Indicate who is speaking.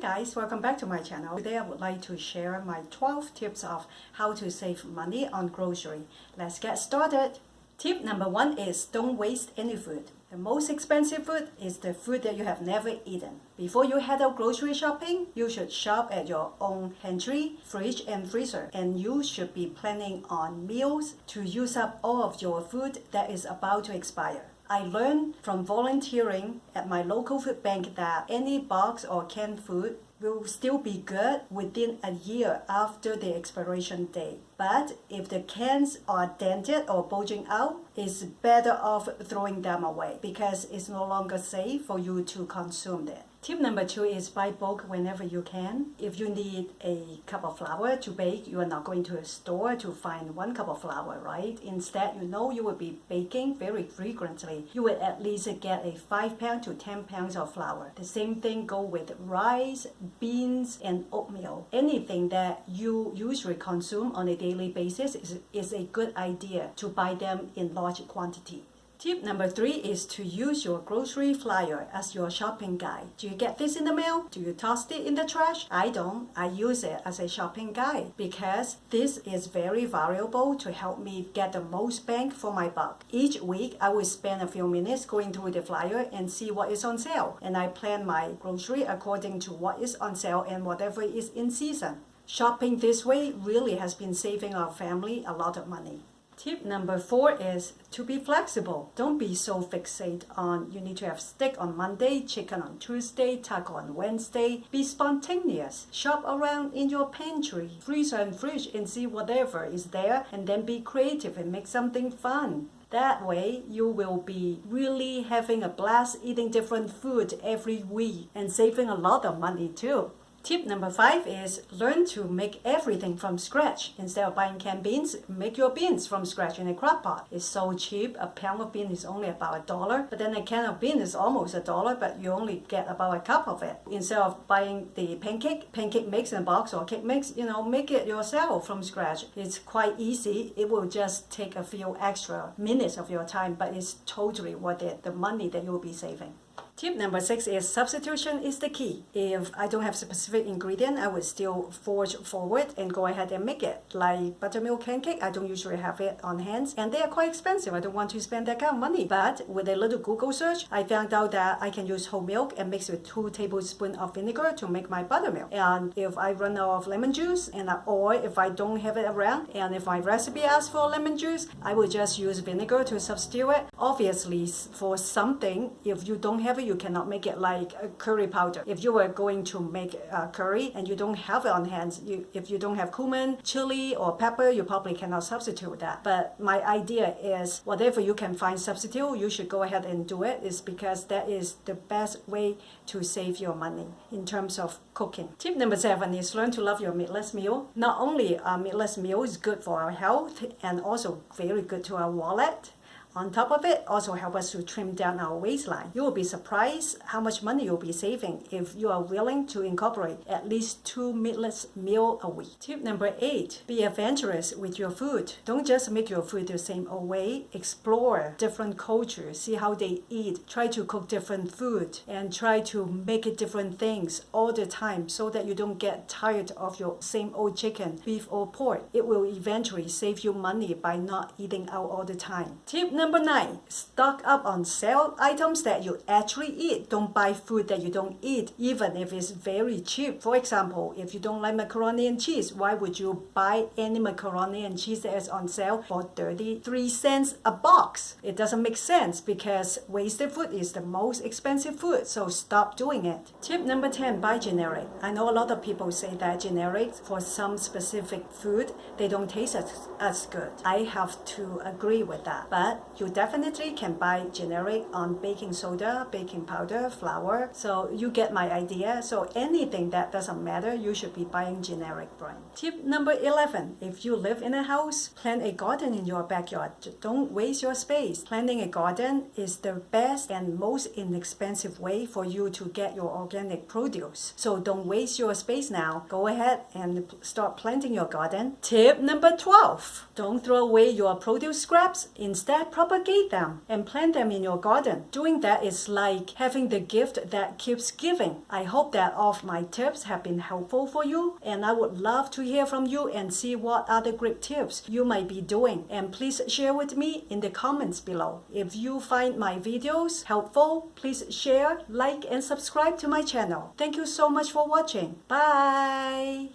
Speaker 1: Hi guys, welcome back to my channel. Today I would like to share my 12 tips of how to save money on grocery. Let's get started. Tip number 1 is don't waste any food. The most expensive food is the food that you have never eaten. Before you head out grocery shopping, you should shop at your own pantry, fridge and freezer. And you should be planning on meals to use up all of your food that is about to expire. I learned from volunteering at my local food bank that any box or canned food will still be good within a year after the expiration date. But if the cans are dented or bulging out, it's better off throwing them away because it's no longer safe for you to consume them. Tip number 2 is buy bulk whenever you can. If you need a cup of flour to bake, you are not going to a store to find 1 cup of flour, right? Instead, you will be baking very frequently. You would at least get a 5 pound to 10 pounds of flour. The same thing go with rice, beans, and oatmeal. Anything that you usually consume on a daily basis is a good idea to buy them in large quantity. Tip number 3 is to use your grocery flyer as your shopping guide. Do you get this in the mail? Do you toss it in the trash? I don't. I use it as a shopping guide because this is very valuable to help me get the most bang for my buck. Each week, I will spend a few minutes going through the flyer and see what is on sale. And I plan my grocery according to what is on sale and whatever is in season. Shopping this way really has been saving our family a lot of money. Tip number 4 is to be flexible. Don't be so fixated on you need to have steak on Monday, chicken on Tuesday, taco on Wednesday. Be spontaneous. Shop around in your pantry, freezer and fridge and see whatever is there and then be creative and make something fun. That way, you will be really having a blast eating different food every week and saving a lot of money too. Tip number 5 is learn to make everything from scratch. Instead of buying canned beans, make your beans from scratch in a crock pot. It's so cheap. A pound of beans is only about $1, but then a can of beans is almost $1, but you only get about a cup of it. Instead of buying the pancake mix in a box or cake mix, make it yourself from scratch. It's quite easy. It will just take a few extra minutes of your time, but it's totally worth it, the money that you will be saving. Tip number 6 is substitution is the key. If I don't have specific ingredient, I would still forge forward and go ahead and make it. Like buttermilk pancake, I don't usually have it on hand and they are quite expensive. I don't want to spend that kind of money. But with a little Google search, I found out that I can use whole milk and mix with 2 tablespoons of vinegar to make my buttermilk. And if I run out of lemon juice or if I don't have it around and if my recipe asks for lemon juice, I will just use vinegar to substitute it. Obviously, for something, if you don't have it, you cannot make it like a curry powder. If you were going to make a curry and you don't have it on hand, if you don't have cumin, chili, or pepper, you probably cannot substitute that. But my idea is whatever you can find substitute, you should go ahead and do it. It's because that is the best way to save your money in terms of cooking. Tip number 7 is learn to love your meatless meal. Not only a meatless meal is good for our health and also very good to our wallet, on top of it, also help us to trim down our waistline. You will be surprised how much money you'll be saving if you are willing to incorporate at least 2 meatless meals a week. Tip number 8, be adventurous with your food. Don't just make your food the same old way. Explore different cultures, see how they eat, try to cook different food, and try to make it different things all the time so that you don't get tired of your same old chicken, beef, or pork. It will eventually save you money by not eating out all the time. Tip number 9, stock up on sale items that you actually eat. Don't buy food that you don't eat, even if it's very cheap. For example, if you don't like macaroni and cheese, why would you buy any macaroni and cheese that is on sale for 33 cents a box? It doesn't make sense because wasted food is the most expensive food, so stop doing it. Tip number 10, buy generic. I know a lot of people say that generic for some specific food, they don't taste as good. I have to agree with that, but you definitely can buy generic on baking soda, baking powder, flour. So you get my idea. So anything that doesn't matter, you should be buying generic brand. Tip number 11, if you live in a house, plant a garden in your backyard. Don't waste your space. Planting a garden is the best and most inexpensive way for you to get your organic produce. So don't waste your space now. Go ahead and start planting your garden. Tip number 12, don't throw away your produce scraps. Instead, propagate them and plant them in your garden. Doing that is like having the gift that keeps giving. I hope that all of my tips have been helpful for you, and I would love to hear from you and see what other great tips you might be doing. And please share with me in the comments below. If you find my videos helpful, please share, like, and subscribe to my channel. Thank you so much for watching. Bye!